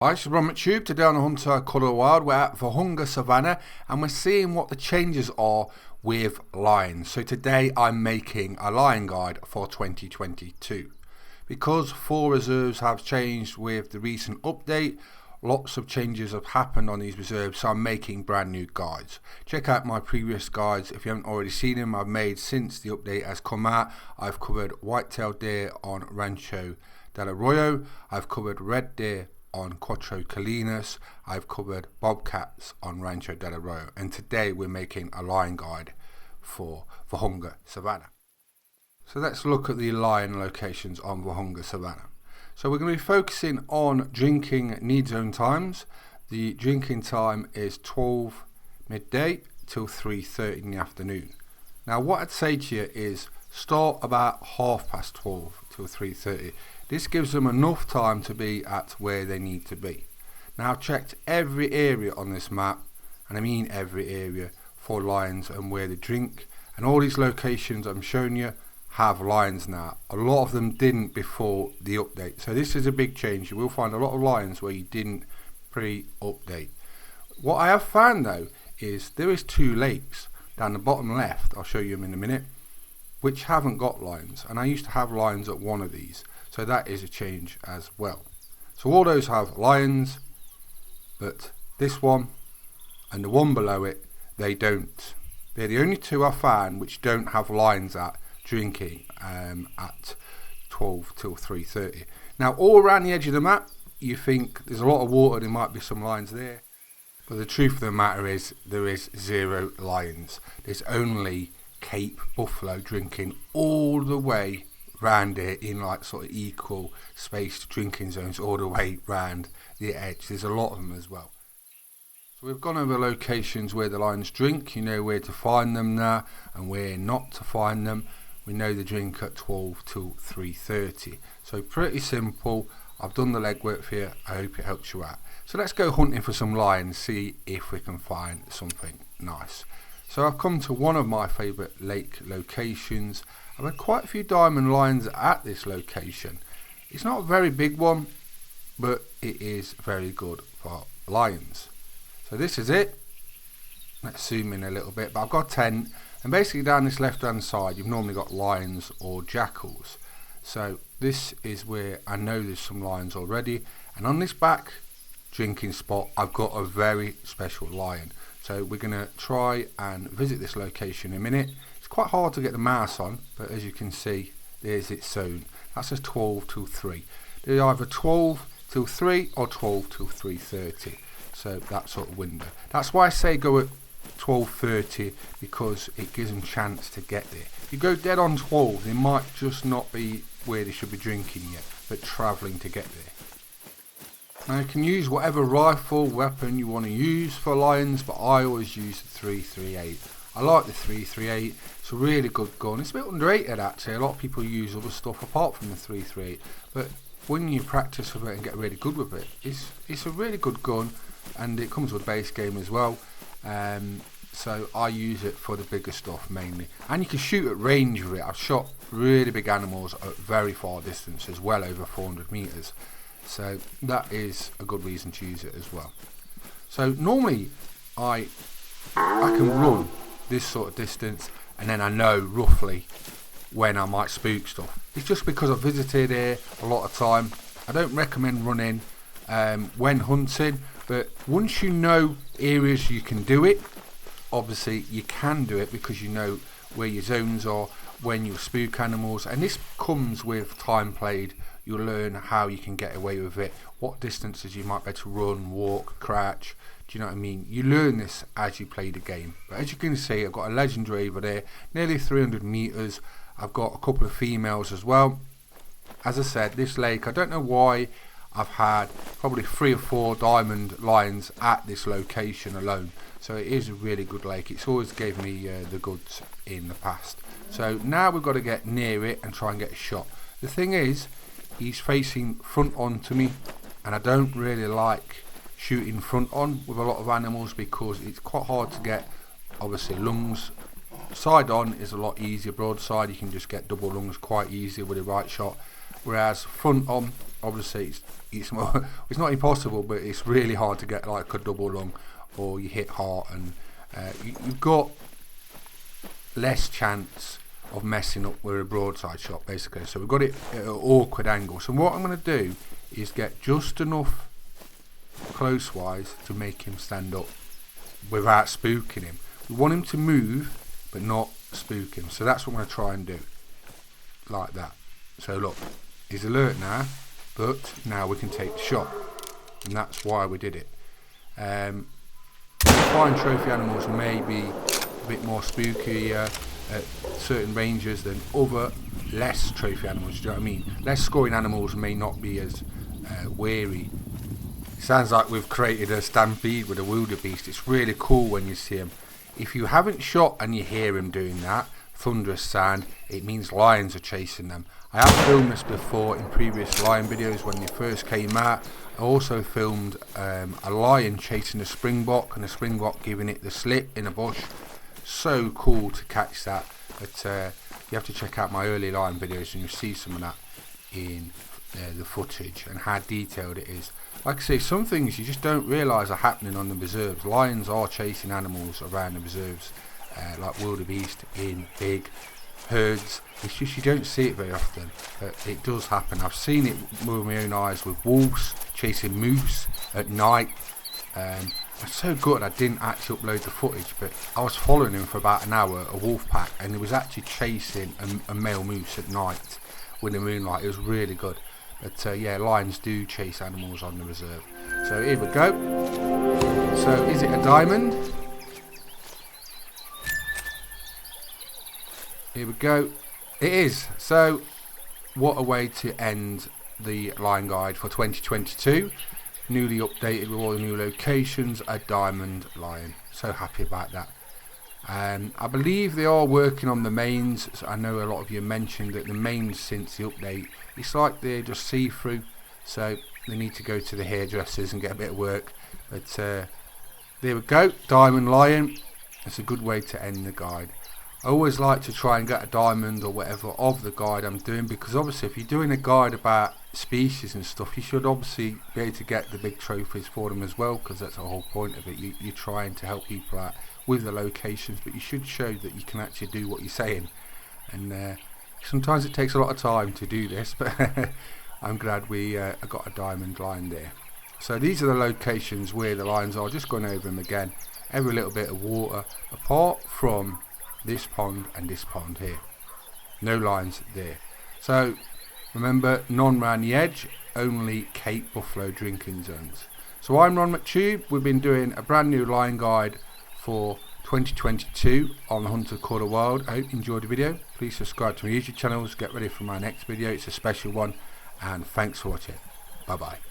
Hi, this is Ron McTube. Today on the Hunter Colour Wild, we're at theHunter Savannah and we're seeing what the changes are with lions. So today I'm making a lion guide for 2022. Because 4 reserves have changed with the recent update, lots of changes have happened on these reserves, so I'm making brand new guides. Check out my previous guides if you haven't already seen them. I've made since the update has come out. I've covered white-tailed deer on Rancho del Arroyo. I've covered red deer on Cuatro Colinas. I've covered bobcats on Rancho del Arroyo, and today we're making a lion guide for theHunter Savannah. So let's look at the lion locations on theHunter Savannah. So we're going to be focusing on drinking need zone times. The drinking time is 12 midday till 3:30 in the afternoon. Now what I'd say to you is start about 12:30 till 3:30. This gives them enough time to be at where they need to be. Now I've checked every area on this map, and I mean every area, for lions and where they drink, and all these locations I'm showing you have lions now. A lot of them didn't before the update, so this is a big change. You will find a lot of lions where you didn't pre-update. What I have found though is there is 2 lakes down the bottom left, I'll show you them in a minute, which haven't got lions, and I used to have lions at one of these. So that is a change as well. So all those have lions, but this one and the one below it, they don't. They're the only 2 I found which don't have lions at drinking at 12 till 3:30. Now all around the edge of the map, you think there's a lot of water, there might be some lions there. But the truth of the matter is there is 0 lions. There's only Cape buffalo drinking all the way round it in like sort of equal spaced drinking zones all the way round the edge. There's a lot of them as well. So we've gone over locations where the lions drink. You know where to find them now and where not to find them. We know they drink at 12 till 3:30. So pretty simple. I've done the legwork for you. I hope it helps you out. So let's go hunting for some lions, see if we can find something nice. So I've come to one of my favourite lake locations. I've had quite a few diamond lions at this location. It's not a very big one, but it is very good for lions. So this is it. Let's zoom in a little bit, but I've got 10, and basically down this left hand side you've normally got lions or jackals. So this is where I know there's some lions already, and on this back drinking spot I've got a very special lion. So we're going to try and visit this location in a minute. It's quite hard to get the mouse on, but as you can see, there's its zone. That says 12 till 3. They're either 12 till 3 or 12 till 3:30. So that sort of window. That's why I say go at 12:30, because it gives them a chance to get there. If you go dead on 12, they might just not be where they should be drinking yet, but travelling to get there. Now you can use whatever rifle, weapon you want to use for lions, but I always use the 338. I like the 338, it's a really good gun. It's a bit underrated actually, a lot of people use other stuff apart from the 338, but when you practice with it and get really good with it, it's a really good gun, and it comes with a base game as well. So I use it for the bigger stuff mainly, and you can shoot at range with it. I've shot really big animals at very far distances, well over 400 meters. So that is a good reason to use it as well. So normally I can run this sort of distance, and then I know roughly when I might spook stuff. It's just because I've visited here a lot of time. I don't recommend running when hunting, but once you know areas you can do it, obviously you can do it because you know where your zones are, when you spook animals, and this comes with time played. You'll learn how you can get away with it, what distances you might be able to run, walk, crouch. Do you know what I mean? You learn this as you play the game. But as you can see, I've got a legendary over there, nearly 300 meters. I've got a couple of females as well. As I said, this lake, I don't know why I've had probably 3 or 4 diamond lions at this location alone. So it is a really good lake. It's always gave me the goods in the past. So now we've got to get near it and try and get a shot. The thing is, he's facing front on to me, and I don't really like shooting front on with a lot of animals because it's quite hard to get, obviously, lungs. Side on is a lot easier. Broadside you can just get double lungs quite easy with a right shot, whereas front on, obviously it's more, it's not impossible, but it's really hard to get like a double lung, or you hit heart, and you've got less chance of messing up with a broadside shot, basically. So we've got it at an awkward angle. So what I'm going to do is get just enough close wise to make him stand up without spooking him. We want him to move but not spook him, so that's what I'm going to try and do, like that. So look, he's alert now, but now we can take the shot, and that's why we did it. Fine trophy animals may be a bit more spooky at certain ranges than other less trophy animals, do you know what I mean? Less scoring animals may not be as wary. It sounds like we've created a stampede with a wildebeest. It's really cool when you see him. If you haven't shot and you hear him doing that thunderous sound, it means lions are chasing them. I have filmed this before in previous lion videos when they first came out. I also filmed a lion chasing a springbok, and a springbok giving it the slip in a bush. So cool to catch that. But you have to check out my early lion videos and you'll see some of that in the footage and how detailed it is. Like I say, some things you just don't realise are happening on the reserves. Lions are chasing animals around the reserves, like wildebeest in big herds. It's just you don't see it very often, but it does happen. I've seen it with my own eyes with wolves chasing moose at night. It's so good I didn't actually upload the footage, but I was following him for about an hour, a wolf pack, and he was actually chasing a male moose at night with the moonlight. It was really good. But yeah, lions do chase animals on the reserve. So here we go. So is it a diamond? Here we go. It is. So what a way to end the lion guide for 2022. Newly updated with all the new locations, a diamond lion. So happy about that. I believe they are working on the manes. So I know a lot of you mentioned that the manes since the update, it's like they're just see-through, so they need to go to the hairdressers and get a bit of work. But there we go, diamond lion. It's a good way to end the guide. I always like to try and get a diamond or whatever of the guide I'm doing, because obviously if you're doing a guide about species and stuff, you should obviously be able to get the big trophies for them as well, because that's the whole point of it. You're trying to help people out with the locations, but you should show that you can actually do what you're saying. And sometimes it takes a lot of time to do this, but I'm glad we got a diamond lion there. So these are the locations where the lions are. Just going over them again. Every little bit of water, apart from this pond and this pond here. No lions there. So remember, none round the edge, only Cape Buffalo drinking zones. So I'm Ron McTube. We've been doing a brand new lion guide for 2022 on the Hunter Call of Wild. I hope you enjoyed the video. Please subscribe to my YouTube channels. Get ready for my next video. It's a special one. And thanks for watching. Bye bye.